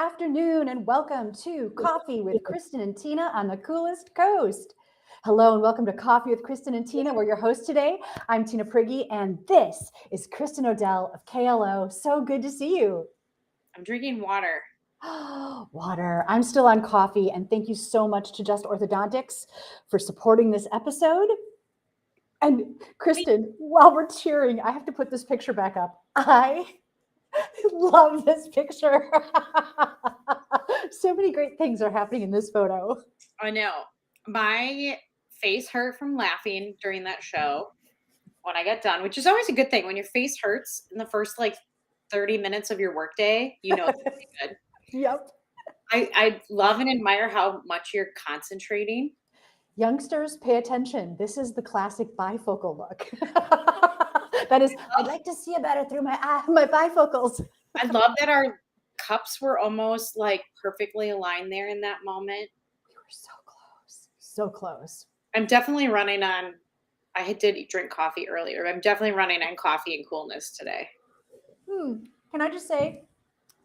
afternoon, and welcome to Coffee with Kristin and Tina on the coolest coast. Hello, and welcome to Coffee with Kristin and Tina. We're your hosts today. I'm Tina Prigge, and this is Kristin Odell of KLO. So good to see you. I'm drinking water. Water. I'm still on coffee, and thank you so much to Just Orthodontics for supporting this episode. And Kristin, while we're cheering, I have to put this picture back up. I love this picture. So many great things are happening in this photo. I know. My face hurt from laughing during that show when I got done, which is always a good thing. When your face hurts in the first 30 minutes of your workday, you know it's going to be good. Yep. I love and admire how much you're concentrating. Youngsters, pay attention. This is the classic bifocal look. That is, I'd like to see you better through my bifocals. I love that our cups were almost perfectly aligned there in that moment. We were so close. So close. I'm definitely running on, I did drink coffee earlier. I'm definitely running on coffee and coolness today. Can I just say,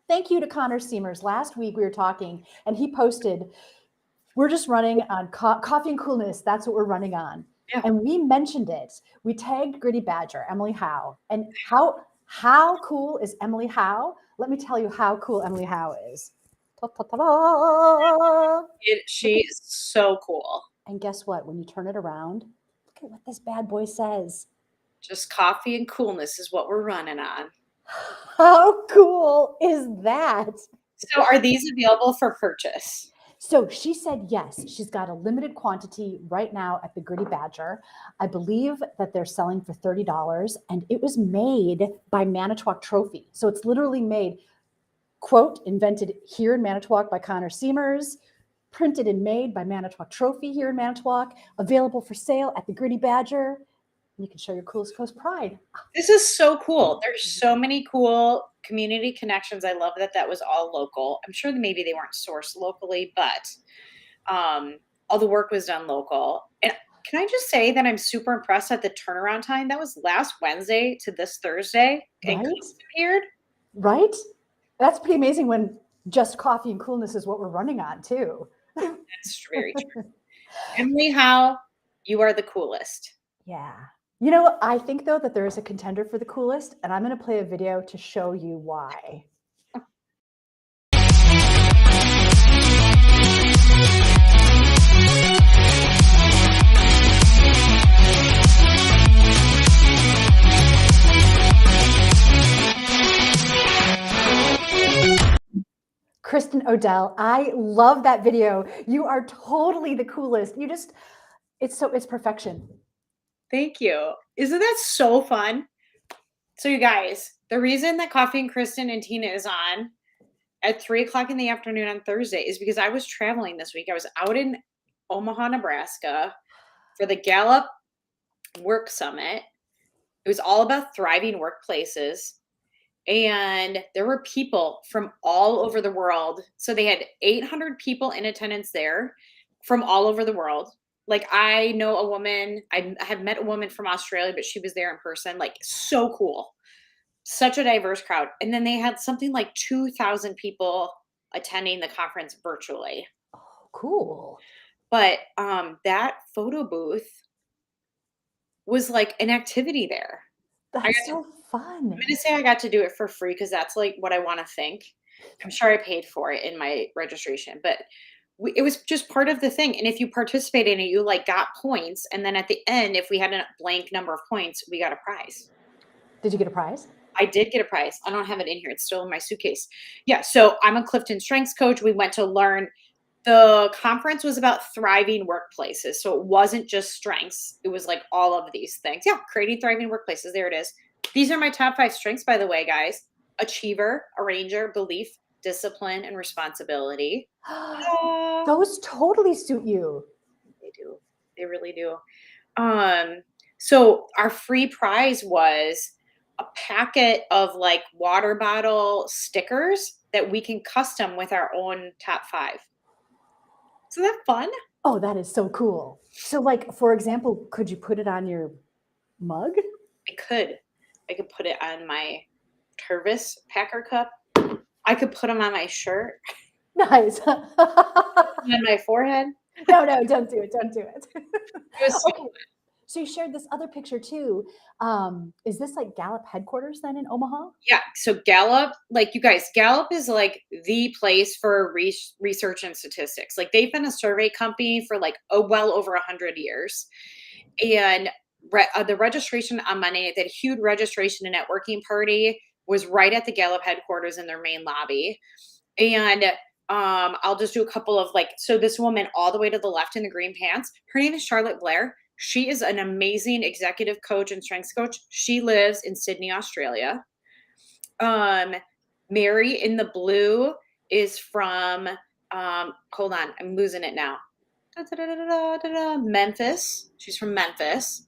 thank you to Connor Siemers. Last week we were talking and he posted, we're just running on coffee and coolness. That's what we're running on. Yeah. And we mentioned it. We tagged Gritty Badger, Emily Howe. And how cool is Emily Howe? Let me tell you how cool Emily Howe is. She is so cool. And guess what? When you turn it around, look at what this bad boy says. Just coffee and coolness is what we're running on. How cool is that? So are these available for purchase? So she said yes. She's got a limited quantity right now at the Gritty Badger. I believe that they're selling for $30, and it was made by Manitowoc Trophy. So it's literally made, quote, invented here in Manitowoc by Connor Siemers, printed and made by Manitowoc Trophy here in Manitowoc, available for sale at the Gritty Badger. You can show your coolest coast pride. This is so cool. There's so many cool community connections. I love that was all local. I'm sure maybe they weren't sourced locally, but all the work was done local. And can I just say that I'm super impressed at the turnaround time? That was last Wednesday to this Thursday. Right? And appeared. Right? That's pretty amazing when just coffee and coolness is what we're running on too. That's very true. Emily Howe, you are the coolest. Yeah. You know, I think, though, that there is a contender for the coolest, and I'm going to play a video to show you why. Kristin Odell, I love that video. You are totally the coolest. It's perfection. Thank you. Isn't that so fun? So you guys, the reason that Coffee and Kristin and Tina is on at 3:00 in the afternoon on Thursday is because I was traveling this week. I was out in Omaha, Nebraska for the Gallup Work Summit. It was all about thriving workplaces. And there were people from all over the world. So they had 800 people in attendance there from all over the world. I know a woman, I have met a woman from Australia, but she was there in person. So cool. Such a diverse crowd. And then they had something like 2,000 people attending the conference virtually. Oh, cool. But that photo booth was an activity there. That's so fun. I'm going to say I got to do it for free because that's what I want to think. I'm sure I paid for it in my registration, but it was just part of the thing. And if you participated in it, you got points. And then at the end, if we had a blank number of points, we got a prize. Did you get a prize? I did get a prize. I don't have it in here. It's still in my suitcase. Yeah. So I'm a Clifton Strengths coach. We went to learn. The conference was about thriving workplaces. So it wasn't just strengths. It was all of these things. Yeah. Creating thriving workplaces. There it is. These are my top 5 strengths, by the way, guys. Achiever, arranger, belief, discipline, and responsibility. Those totally suit you. They do. They really do. So our free prize was a packet of water bottle stickers that we can custom with our own top 5. Isn't that fun? Oh, that is so cool. So for example, could you put it on your mug? I could put it on my Tervis Packer cup. I could put them on my shirt, Nice. on my forehead. No, don't do it. Don't do it. It was so Okay. So you shared this other picture too. Is this like Gallup headquarters then in Omaha? Yeah, so Gallup, like you guys, Gallup is like the place for research and statistics. Like they've been a survey company for like well over 100 years, and the registration on Monday, that huge registration and networking party was right at the Gallup headquarters in their main lobby. And I'll just do a couple of like, so this woman all the way to the left in the green pants, her name is Charlotte Blair. She is an amazing executive coach and strengths coach. She lives in Sydney, Australia. Um, Mary in the blue is from, hold on, I'm losing it now. Memphis. She's from Memphis.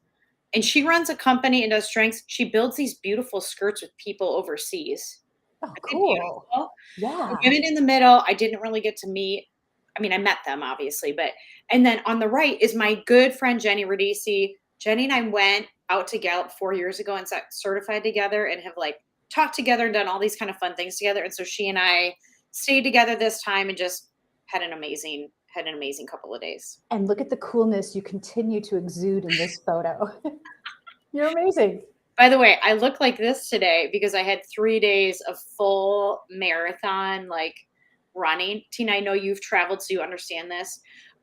And she runs a company and does strengths. She builds these beautiful skirts with people overseas. Oh, Aren't they cool. beautiful? Yeah. The women in the middle, I didn't really get to meet. I mean, I met them obviously, but and then on the right is my good friend Jenny Radici. Jenny and I went out to Gallup 4 years ago and got certified together and have like talked together and done all these kind of fun things together. And so she and I stayed together this time and just had an amazing couple of days. And look at the coolness you continue to exude in this photo. You're amazing. By the way, I look like this today because I had 3 days of full marathon like running. Tina, I know you've traveled, so you understand this.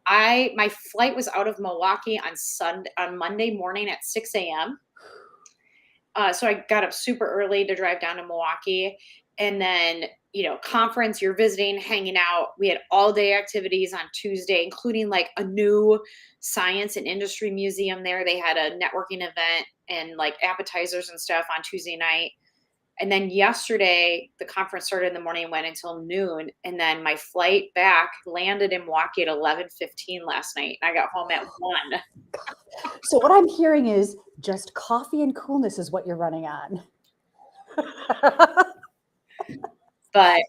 My flight was out of Milwaukee on Monday morning at 6 a.m. So I got up super early to drive down to Milwaukee, and then conference, you're visiting, hanging out. We had all day activities on Tuesday, including like a new science and industry museum there. They had a networking event and like appetizers and stuff on Tuesday night. And then yesterday, the conference started in the morning and went until noon. And then my flight back landed in Milwaukee at 11:15 last night. And I got home at 1. So what I'm hearing is just coffee and coolness is what you're running on. But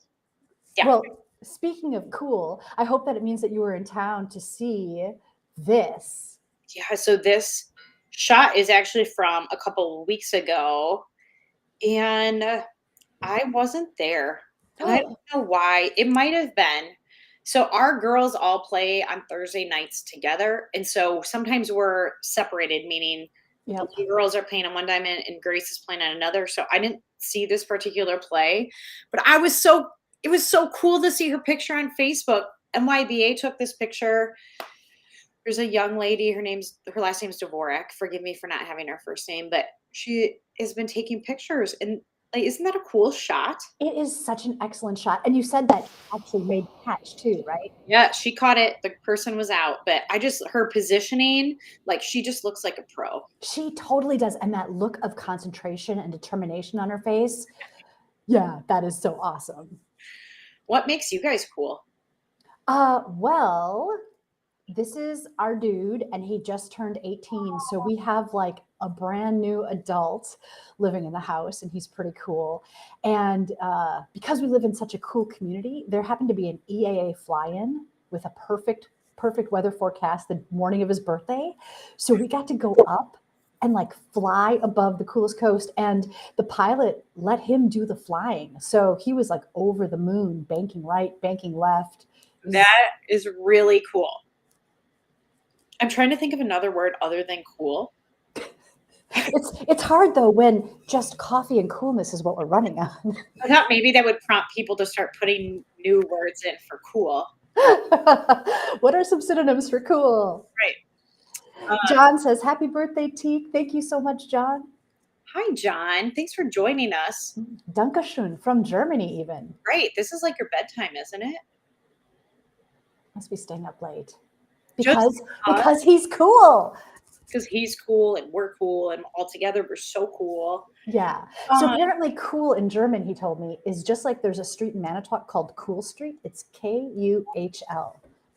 yeah. Well, speaking of cool, I hope that it means that you were in town to see this. Yeah, so this shot is actually from a couple of weeks ago, and I wasn't there. And I don't know why. It might have been. So our girls all play on Thursday nights together, and so sometimes we're separated, meaning Yep. the girls are playing on one diamond and Grace is playing on another. So I didn't see this particular play, but it was so cool to see her picture on Facebook. NYBA took this picture. There's a young lady, her last name's Dvorak. Forgive me for not having her first name, but she has been taking pictures, and like, isn't that a cool shot? It is such an excellent shot. And you said that actually made catch too, right? Yeah, she caught it. The person was out, but her positioning, like she just looks like a pro. She totally does. And that look of concentration and determination on her face. Yeah, that is so awesome. What makes you guys cool? Well, this is our dude, and he just turned 18. So we have like a brand new adult living in the house, and he's pretty cool. And because we live in such a cool community, there happened to be an EAA fly-in with a perfect weather forecast the morning of his birthday. So we got to go up and like fly above the coolest coast, and the pilot let him do the flying. So he was like over the moon, banking right, banking left. That is really cool. I'm trying to think of another word other than cool. It's hard though when just coffee and coolness is what we're running on. I thought maybe that would prompt people to start putting new words in for cool. What are some synonyms for cool? Right. John says, happy birthday, Teek. Thank you so much, John. Hi, John. Thanks for joining us. Dankeschön from Germany even. Great. This is like your bedtime, isn't it? Must be staying up late. Just Because he's cool. Because he's cool and we're cool and all together we're so cool. Yeah. So apparently cool in German, he told me, is just like there's a street in Manitowoc called Cool Street. It's Kuhl.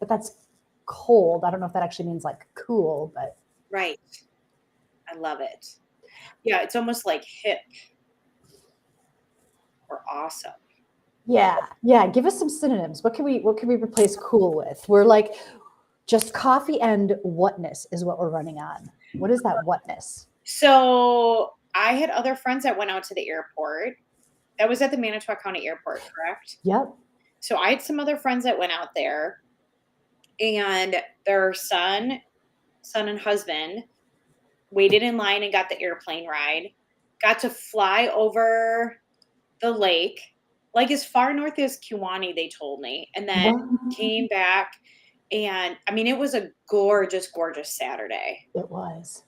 But that's cold. I don't know if that actually means like cool, but. Right. I love it. Yeah, it's almost like hip or awesome. Yeah. Yeah. Give us some synonyms. What can we replace cool with? We're like just coffee and whatness is what we're running on. What is that whatness? So I had other friends that went out to the airport That was at the Manitowoc County Airport, correct? Yep. So I had some other friends that went out there, and their son and husband waited in line and got the airplane ride, got to fly over the lake, like as far north as Kewanee, they told me, and then Wow. came back. And I mean, it was a gorgeous, gorgeous Saturday. It was.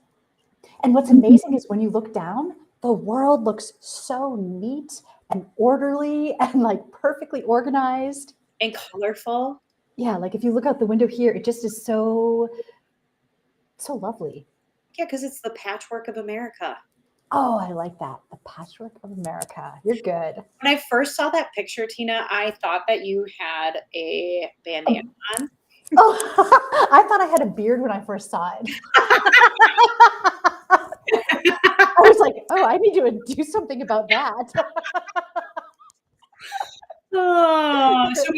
And what's amazing is when you look down, the world looks so neat and orderly and like perfectly organized. And colorful. Yeah, like if you look out the window here, it just is so lovely. Yeah, because it's the patchwork of America. Oh, I like that. The patchwork of America. You're good. When I first saw that picture, Tina, I thought that you had a bandana on. Oh, I thought I had a beard when I first saw it. I was like, oh, I need to do something about that. Oh, so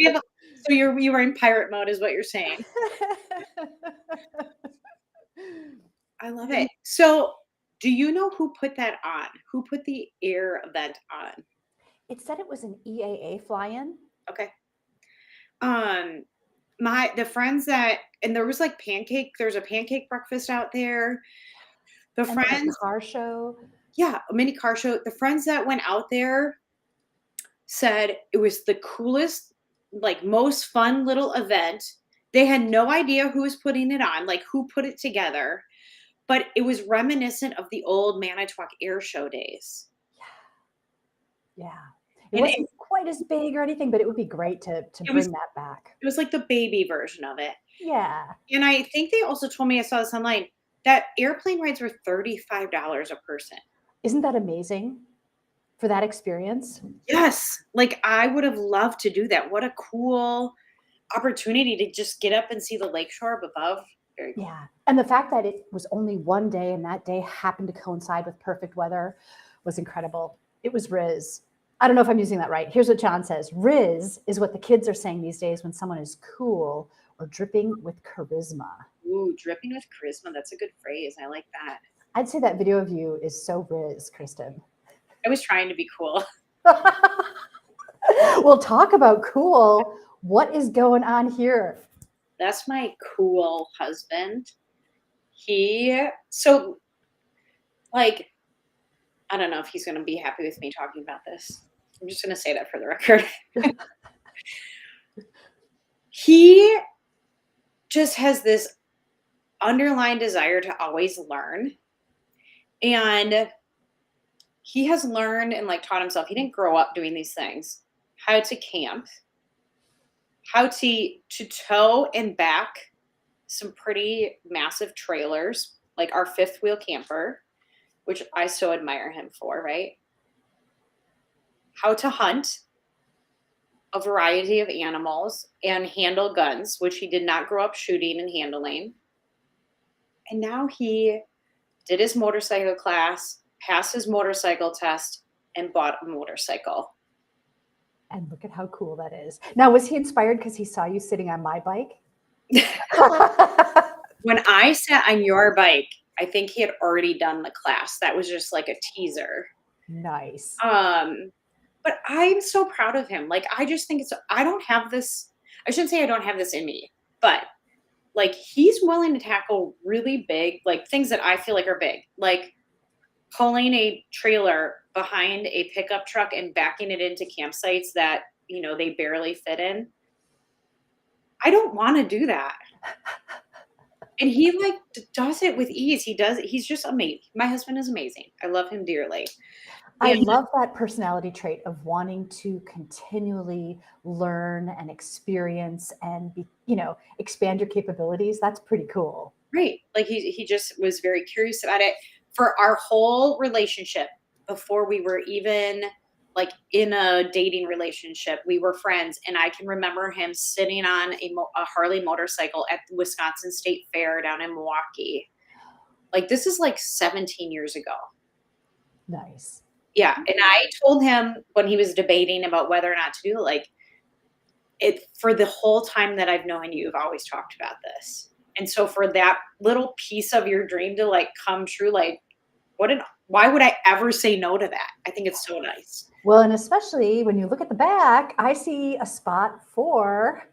you were in pirate mode, is what you're saying. I love it. So, do you know who put that on? Who put the air event on? It said it was an EAA fly-in. Okay. The friends that, and there was like there's a pancake breakfast out there. The And then a friends, car show. yeah, a mini car show. The friends that went out there said it was the coolest, like most fun little event. They had no idea who was putting it on, like who put it together, but it was reminiscent of the old Manitowoc Air Show days. Yeah. It And wasn't quite as big or anything, but it would be great to bring that back. it was like the baby version of it. Yeah. And I think they also told me, I saw this online, that airplane rides were $35 a person. Isn't that amazing for that experience? Yes. Like I would have loved to do that. What a cool opportunity to just get up and see the lakeshore up above. Very cool. Yeah. And the fact that it was only one day and that day happened to coincide with perfect weather was incredible. It was Riz. I don't know if I'm using that right. Here's what John says. Riz is what the kids are saying these days when someone is cool or dripping with charisma. Ooh, dripping with charisma. That's a good phrase. I like that. I'd say that video of you is so Riz, Kristin. I was trying to be cool. Well, talk about cool. What is going on here? That's my cool husband. I don't know if he's going to be happy with me talking about this. I'm just going to say that for the record. He just has this underlying desire to always learn. And he has learned and like taught himself, he didn't grow up doing these things, how to camp, how to tow and back some pretty massive trailers, like our fifth wheel camper, which I so admire him for, right? How to hunt a variety of animals and handle guns, which he did not grow up shooting and handling. And now he did his motorcycle class, passed his motorcycle test, and bought a motorcycle. And look at how cool that is. Now, was he inspired because he saw you sitting on my bike? When I sat on your bike, I think he had already done the class. That was just like a teaser. Nice. But I'm so proud of him. Like, I just think I don't have this, I shouldn't say I don't have this in me, but like he's willing to tackle really big, like things that I feel like are big, like pulling a trailer behind a pickup truck and backing it into campsites that, you know, they barely fit in. I don't want to do that. And he like does it with ease. He's just amazing. My husband is amazing. I love him dearly. I love that personality trait of wanting to continually learn and experience and expand your capabilities. That's pretty cool. Right. Like he just was very curious about it for our whole relationship before we were even like in a dating relationship. We were friends, and I can remember him sitting on a Harley motorcycle at the Wisconsin State Fair down in Milwaukee. Like this is like 17 years ago. Nice. Yeah. And I told him when he was debating about whether or not to do it, for the whole time that I've known you, you've always talked about this. And so for that little piece of your dream to like come true, like what an why would I ever say no to that? I think it's so nice. Well, and especially when you look at the back, I see a spot for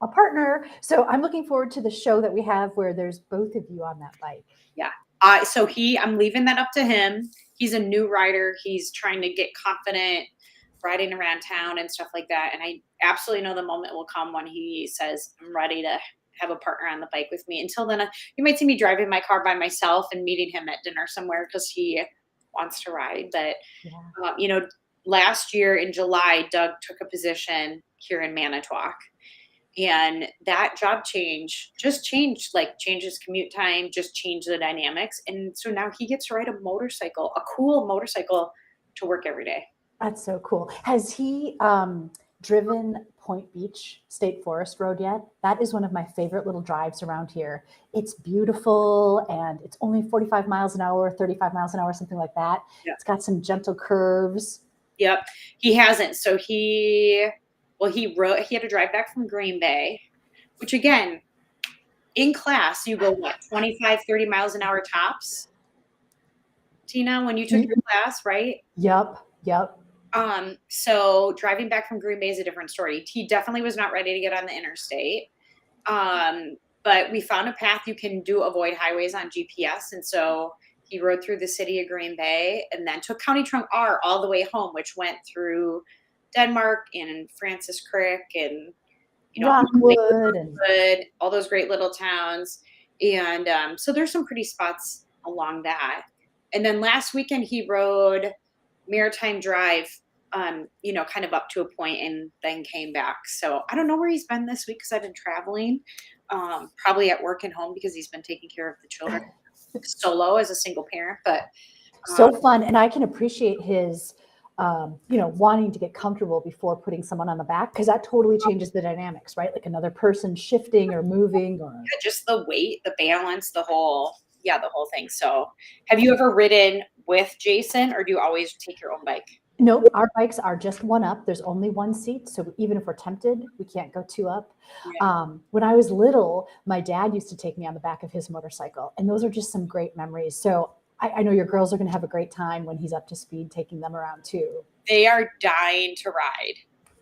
a partner. So I'm looking forward to the show that we have where there's both of you on that bike. Yeah. So I'm leaving that up to him. He's a new rider. He's trying to get confident riding around town and stuff like that. And I absolutely know the moment will come when he says, I'm ready to have a partner on the bike with me. Until then, you might see me driving my car by myself and meeting him at dinner somewhere because he wants to ride. But, Yeah. last year in July, Doug took a position here in Manitowoc. And that job change just changes commute time, just changed the dynamics. And so now he gets to ride a motorcycle, a cool motorcycle to work every day. That's so cool. Has he driven Point Beach State Forest Road yet? That is one of my favorite little drives around here. It's beautiful and it's only 45 miles an hour, 35 miles an hour, something like that. Yeah. It's got some gentle curves. Yep. He hasn't. So he had to drive back from Green Bay, which again, in class, you go what, 25, 30 miles an hour tops? Tina, when you took your class, right? Yep. So driving back from Green Bay is a different story. He definitely was not ready to get on the interstate. But we found a path you can avoid highways on GPS. And so he rode through the city of Green Bay and then took County Trunk R all the way home, which went through Denmark and Francis Crick and, Rockwood and all those great little towns. And so there's some pretty spots along that. And then last weekend he rode Maritime Drive, kind of up to a point and then came back. So I don't know where he's been this week because I've been traveling, probably at work and home because he's been taking care of the children solo as a single parent. But so fun. And I can appreciate his, wanting to get comfortable before putting someone on the back, because that totally changes the dynamics, right? Like another person shifting or moving or just the weight, the balance, the whole thing. So have you ever ridden with Jason or do you always take your own bike? No, our bikes are just one up. There's only one seat. So even if we're tempted, we can't go two up. Yeah. When I was little, my dad used to take me on the back of his motorcycle. And those are just some great memories. So I know your girls are going to have a great time when he's up to speed, taking them around too. They are dying to ride.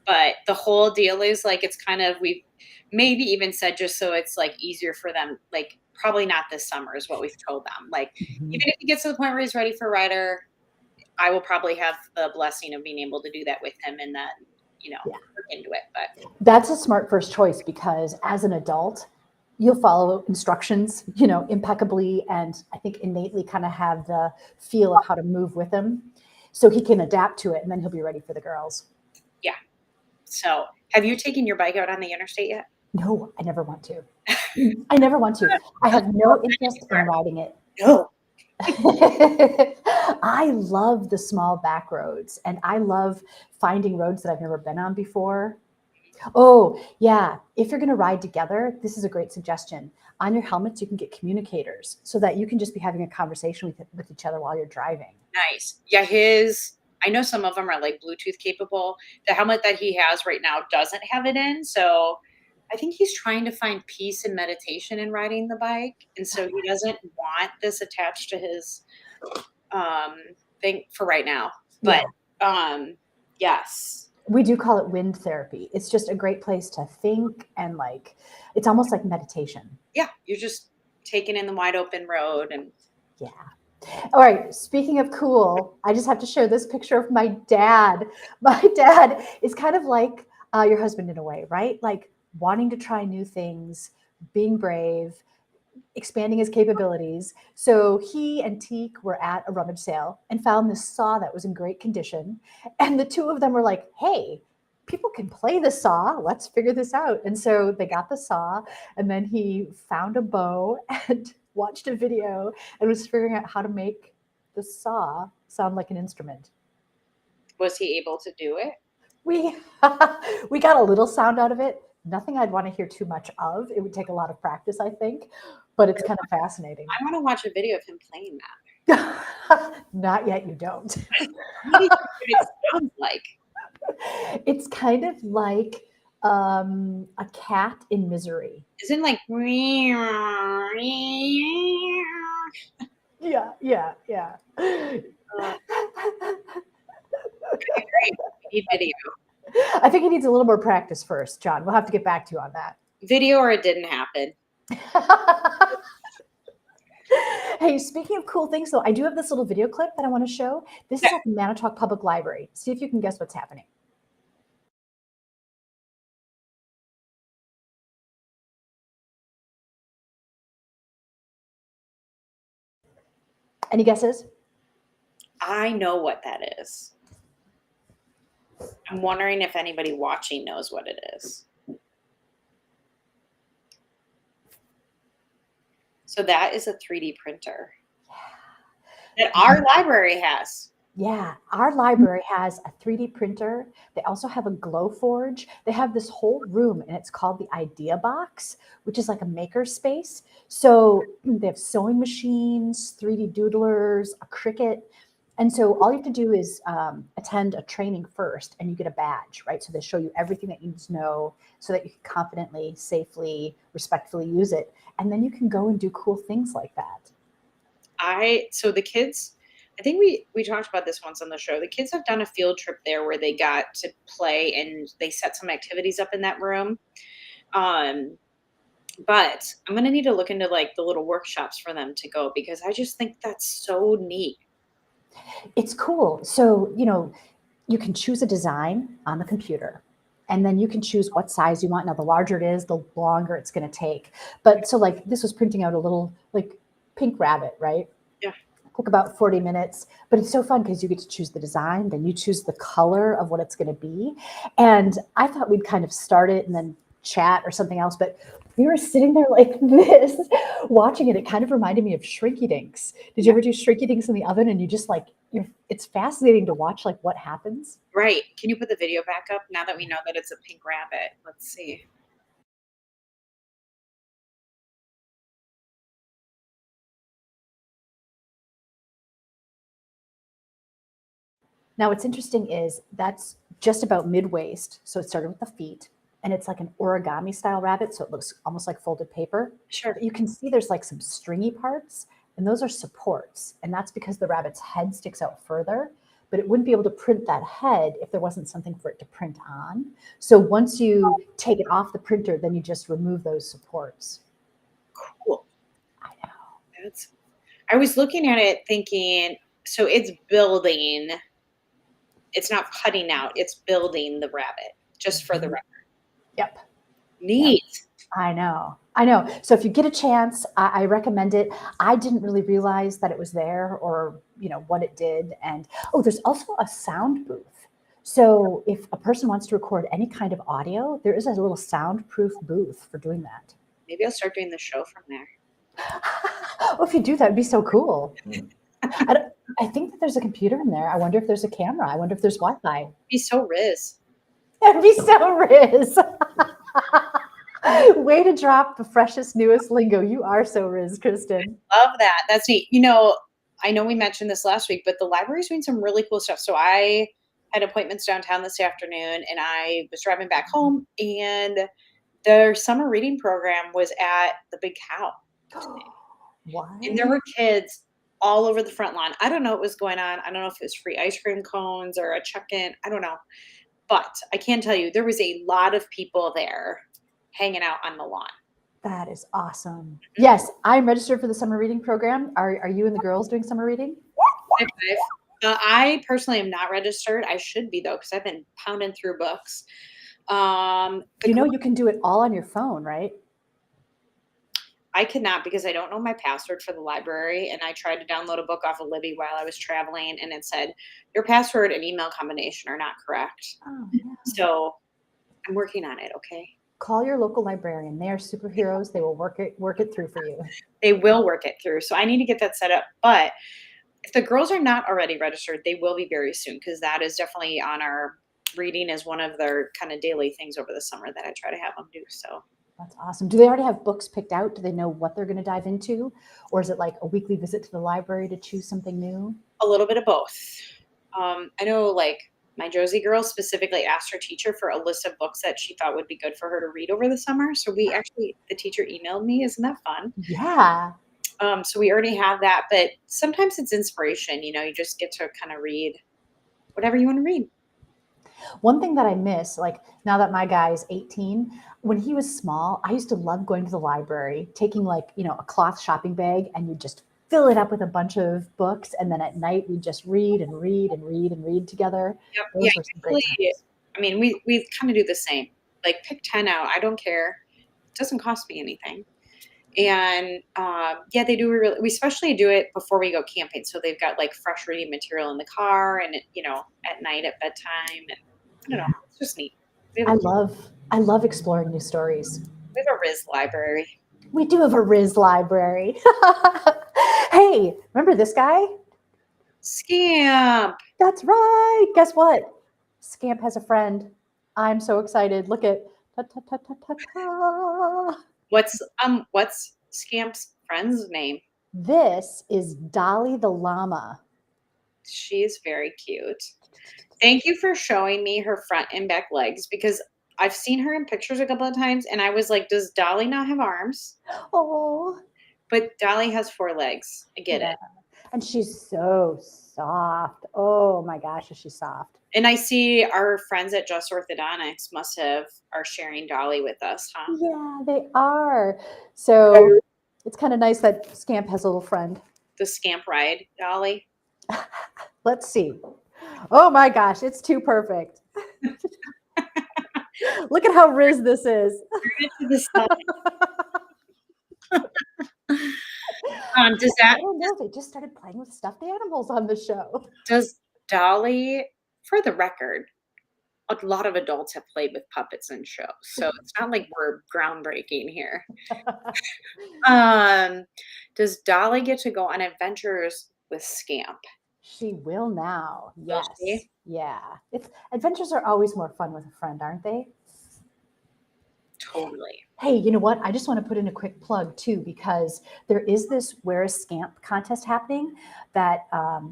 But the whole deal is like, it's kind of, we've maybe even said just so it's like easier for them, like probably not this summer is what we've told them. Like, even if he gets to the point where he's ready for a rider, I will probably have the blessing of being able to do that with him and then, work into it. But that's a smart first choice because as an adult, you'll follow instructions, impeccably. And I think innately kind of have the feel of how to move with him so he can adapt to it and then he'll be ready for the girls. Yeah. So have you taken your bike out on the interstate yet? No, I never want to. I never want to. I have no interest in riding it. No. I love the small back roads and I love finding roads that I've never been on before. Oh, yeah. If you're going to ride together, this is a great suggestion. On your helmets, you can get communicators so that you can just be having a conversation with each other while you're driving. Nice. Yeah, I know some of them are like Bluetooth capable. The helmet that he has right now doesn't have it in. So I think he's trying to find peace and meditation in riding the bike. And so he doesn't want this attached to his thing for right now. But yes. We do call it wind therapy. It's just a great place to think and it's almost like meditation. Yeah. You're just taking in the wide open road and yeah. All right. Speaking of cool, I just have to share this picture of my dad. My dad is kind of like your husband in a way, right? Like wanting to try new things, being brave, expanding his capabilities. So he and Teak were at a rummage sale and found this saw that was in great condition. And the two of them were like, hey, people can play the saw. Let's figure this out. And so they got the saw and then he found a bow and watched a video and was figuring out how to make the saw sound like an instrument. Was he able to do it? We got a little sound out of it. Nothing I'd want to hear too much of. It would take a lot of practice, I think, but it's kind of fascinating. I want to watch a video of him playing that. Not yet, you don't. What do you think it sounds like? It's kind of like a cat in misery. Isn't like Yeah. need video. I think he needs a little more practice first, John. We'll have to get back to you on that. Video or it didn't happen. Hey, speaking of cool things, though, I do have this little video clip that I want to show. This is at the Manitowoc Public Library. See if you can guess what's happening. Any guesses? I know what that is. I'm wondering if anybody watching knows what it is. So that is a 3D printer that our library has. Yeah, our library has a 3D printer. They also have a glow forge. They have this whole room, and it's called the Idea Box, which is like a maker space. So they have sewing machines, 3D doodlers, a Cricut. And so all you have to do is attend a training first, and you get a badge, right? So they show you everything that you need to know so that you can confidently, safely, respectfully use it. And then you can go and do cool things like that. So the kids, I think we talked about this once on the show. The kids have done a field trip there where they got to play and they set some activities up in that room. But I'm going to need to look into like the little workshops for them to go because I just think that's so neat. It's cool. So, you can choose a design on the computer, and then you can choose what size you want. Now, the larger it is, the longer it's going to take. But so like this was printing out a little like pink rabbit, right? Yeah. Took about 40 minutes, but it's so fun because you get to choose the design, then you choose the color of what it's going to be. And I thought we'd kind of start it and then chat or something else, but we were sitting there like this, watching it. It kind of reminded me of Shrinky Dinks. Did you ever do Shrinky Dinks in the oven? And you just like, it's fascinating to watch like what happens. Right. Can you put the video back up now that we know that it's a pink rabbit? Let's see. Now, what's interesting is that's just about mid-waist. So it started with the feet, and it's like an origami style rabbit. So it looks almost like folded paper. Sure. But you can see there's like some stringy parts, and those are supports. And that's because the rabbit's head sticks out further, but it wouldn't be able to print that head if there wasn't something for it to print on. So once you take it off the printer, then you just remove those supports. Cool. I know. I was looking at it thinking, so it's building. It's not cutting out, it's building the rabbit, just for the record. Yep. Neat. Yep. I know. So if you get a chance, I recommend it. I didn't really realize that it was there or, what it did. And, there's also a sound booth. So if a person wants to record any kind of audio, there is a little soundproof booth for doing that. Maybe I'll start doing the show from there. If you do, that'd be so cool. I think that there's a computer in there. I wonder if there's a camera. I wonder if there's Wi-Fi. Be so Riz. That'd be so Riz. Way to drop the freshest, newest lingo. You are so Riz, Kristin. Love that. That's neat. I know we mentioned this last week, but the library's doing some really cool stuff. So I had appointments downtown this afternoon, and I was driving back home, and their summer reading program was at the Big Cow. What? And there were kids all over the front lawn. I don't know what was going on. I don't know if it was free ice cream cones or a check-in. I don't know. But I can tell you there was a lot of people there hanging out on the lawn. That is awesome. Yes, I'm registered for the summer reading program. Are you and the girls doing summer reading? I personally am not registered. I should be, though, because I've been pounding through books. You can do it all on your phone, right? I could not because I don't know my password for the library, and I tried to download a book off of Libby while I was traveling, and it said, your password and email combination are not correct. Oh, yeah. So I'm working on it, okay? Call your local librarian. They are superheroes. They will work it through for you. They will work it through. So I need to get that set up. But if the girls are not already registered, they will be very soon because that is definitely on our reading as one of their kind of daily things over the summer that I try to have them do. So that's awesome. Do they already have books picked out? Do they know what they're going to dive into? Or is it like a weekly visit to the library to choose something new? A little bit of both. I know like my Josie girl specifically asked her teacher for a list of books that she thought would be good for her to read over the summer. So the teacher emailed me. Isn't that fun? Yeah. So we already have that, but sometimes it's inspiration. You just get to kind of read whatever you want to read. One thing that I miss, like now that my guy is 18, when he was small, I used to love going to the library, taking like, a cloth shopping bag and you just fill it up with a bunch of books. And then at night we just read and read and read and read together. Yep. Those Yeah, were some great usually, times. I mean, we kind of do the same. Like pick 10 out. I don't care. It doesn't cost me anything. And yeah, they do. We especially do it before we go camping. So they've got like fresh reading material in the car and, at night at bedtime. And I don't know. Yeah. It's just neat. We have I a, love exploring new stories. we have a Riz library. We do have a Riz library. Hey, remember this guy? Scamp. That's right. Guess what? Scamp has a friend. I'm so excited. Look at ta ta ta ta ta ta. What's Scamp's friend's name? This is Dolly the llama. She's very cute. Thank you for showing me her front and back legs because I've seen her in pictures a couple of times and I was like, does Dolly not have arms? Oh, But Dolly has 4 legs. I get yeah. it. And she's so soft. Oh my gosh, is she soft? And I see our friends at Just Orthodontics are sharing Dolly with us, huh? Yeah, they are. So it's kind of nice that Scamp has a little friend. The Scamp ride Dolly. Let's see. Oh my gosh, it's too perfect. Look at how Riz this is. Bring it to the side. I don't know. They just started playing with stuffed animals on the show. Does Dolly, for the record, a lot of adults have played with puppets in shows, so it's not like we're groundbreaking here. Does Dolly get to go on adventures with Scamp? She will now. Will Yes. she? Yeah. Adventures are always more fun with a friend, aren't they? Totally. Hey, you know what? I just want to put in a quick plug too, because there is this Wear a Scamp contest happening that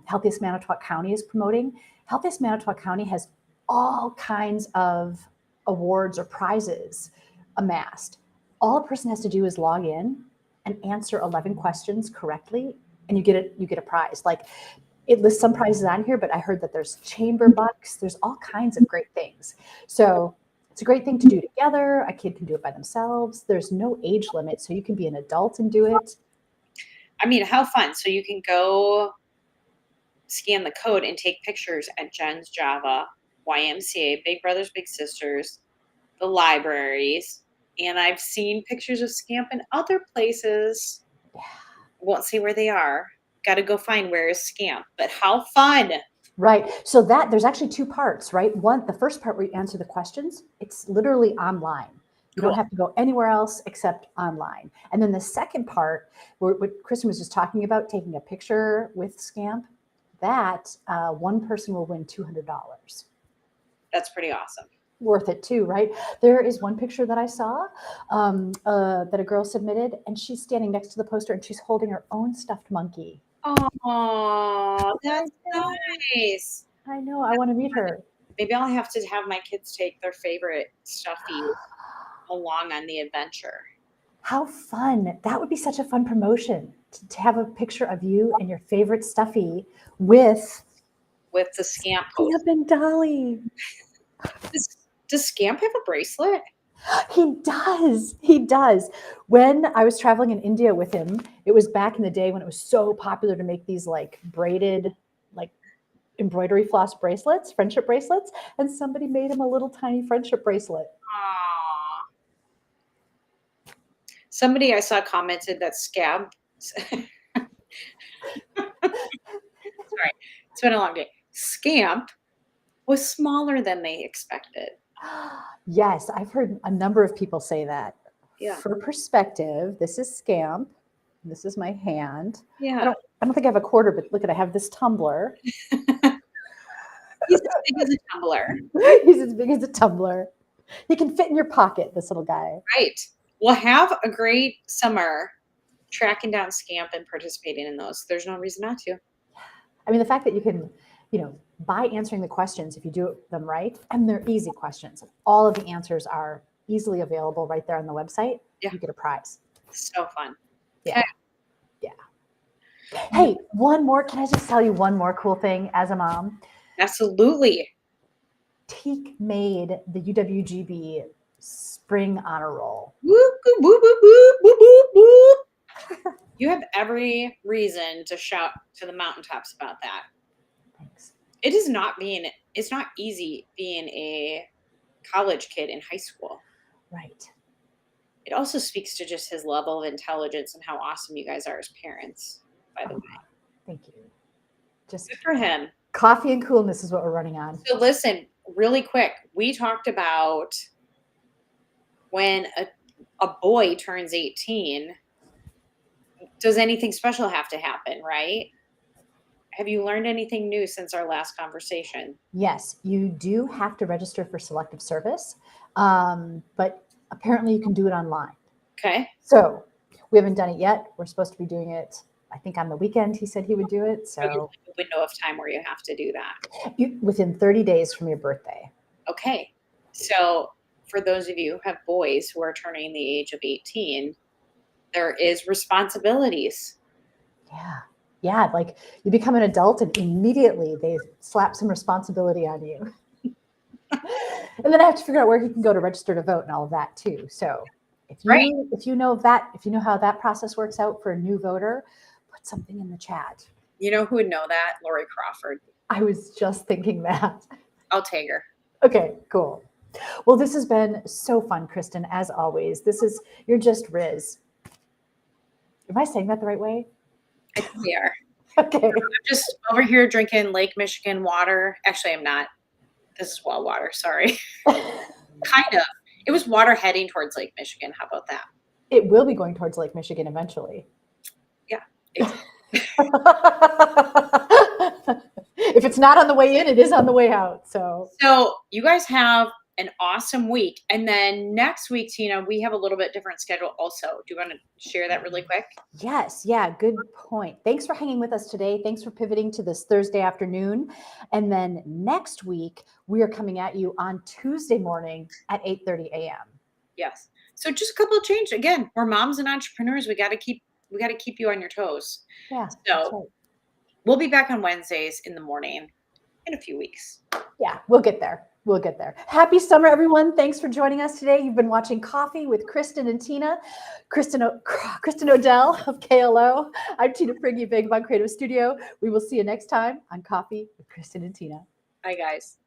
Healthiest Manitowoc County is promoting. Healthiest Manitowoc County has all kinds of awards or prizes amassed. All a person has to do is log in and answer 11 questions correctly, and you get a prize. Like it lists some prizes on here, but I heard that there's chamber bucks. There's all kinds of great things. So it's a great thing to do together. A kid can do it by themselves. There's no age limit, so you can be an adult and do it. I mean, how fun. So you can go scan the code and take pictures at Jen's Java, YMCA, Big Brothers Big Sisters, the libraries, and I've seen pictures of Scamp in other places. Yeah. Won't say where they are. Got to go find where is Scamp, but how fun. Right. So there's actually 2 parts, right? One, the first part where you answer the questions, it's literally online. You Cool. don't have to go anywhere else except online. And then the second part, what Kristin was just talking about, taking a picture with Scamp, that one person will win $200. That's pretty awesome. Worth it too, right? There is one picture that I saw that a girl submitted, and she's standing next to the poster and she's holding her own stuffed monkey. Oh, that's nice. I know. I want to meet her. Maybe I'll have to have my kids take their favorite stuffy along on the adventure. How fun. That would be such a fun promotion to have a picture of you and your favorite stuffy with the Scamp poster. Scamp and Dolly. Does Scamp have a bracelet? He does. He does. When I was traveling in India with him, it was back in the day when it was so popular to make these like braided, like embroidery floss bracelets, friendship bracelets, and somebody made him a little tiny friendship bracelet. Aww. Somebody I saw commented that Scamp. Sorry, it's been a long day. Scamp was smaller than they expected. Yes, I've heard a number of people say that. Yeah. For perspective, this is Scamp. This is my hand. Yeah. I don't think I have a quarter, but look at, I have this tumbler. He's as big as a tumbler. He's as big as a tumbler. He can fit in your pocket, this little guy. Right. Well, have a great summer tracking down Scamp and participating in those. There's no reason not to. I mean, the fact that you can, by answering the questions, if you do them right, and they're easy questions, all of the answers are easily available right there on the website. Yeah. You get a prize. So fun. Yeah. Yeah. Hey, one more. Can I just tell you one more cool thing as a mom? Absolutely. Teak made the UWGB spring honor roll. Whoop, whoop, whoop, whoop, whoop, whoop, whoop. You have every reason to shout to the mountaintops about that. Thanks. It's not easy being a college kid in high school. Right. It also speaks to just his level of intelligence and how awesome you guys are as parents, by the way. Thank you. Just Good for him. coffee and coolness is what we're running on. So listen, really quick, we talked about when a boy turns 18, does anything special have to happen, right? Have you learned anything new since our last conversation? Yes, you do have to register for selective service, but apparently you can do it online. Okay. So we haven't done it yet. We're supposed to be doing it, I think, on the weekend. He said he would do it. So A window of time where you have to do that. within 30 days from your birthday. Okay. So for those of you who have boys who are turning the age of 18, there is responsibilities. Yeah. Yeah. Like you become an adult and immediately they slap some responsibility on you. And then I have to figure out where he can go to register to vote and all of that too. So if you know how that process works out for a new voter, put something in the chat. You know who would know that? Lori Crawford. I was just thinking that. I'll take her. Okay, cool. Well, this has been so fun, Kristin, as always. You're just Riz. Am I saying that the right way? I think we are. Okay. I'm just over here drinking Lake Michigan water. Actually, I'm not. This is well water. Sorry. Kind of. It was water heading towards Lake Michigan. How about that? It will be going towards Lake Michigan eventually. Yeah. If it's not on the way in, it is on the way out. So you guys have an awesome week. And then next week, Tina, we have a little bit different schedule also. Do you want to share that really quick? Yes. Yeah. Good point. Thanks for hanging with us today. Thanks for pivoting to this Thursday afternoon. And then next week, we are coming at you on Tuesday morning at 8:30 a.m. Yes. So just a couple of changes. Again, we're moms and entrepreneurs. We got to keep you on your toes. Yeah. So we'll be back on Wednesdays in the morning in a few weeks. Yeah, we'll get there. We'll get there. Happy summer, everyone. Thanks for joining us today. You've been watching Coffee with Kristin and Tina. Kristin Odell of KLO. I'm Tina Prigge, Vagabond Creative Studio. We will see you next time on Coffee with Kristin and Tina. Bye, guys.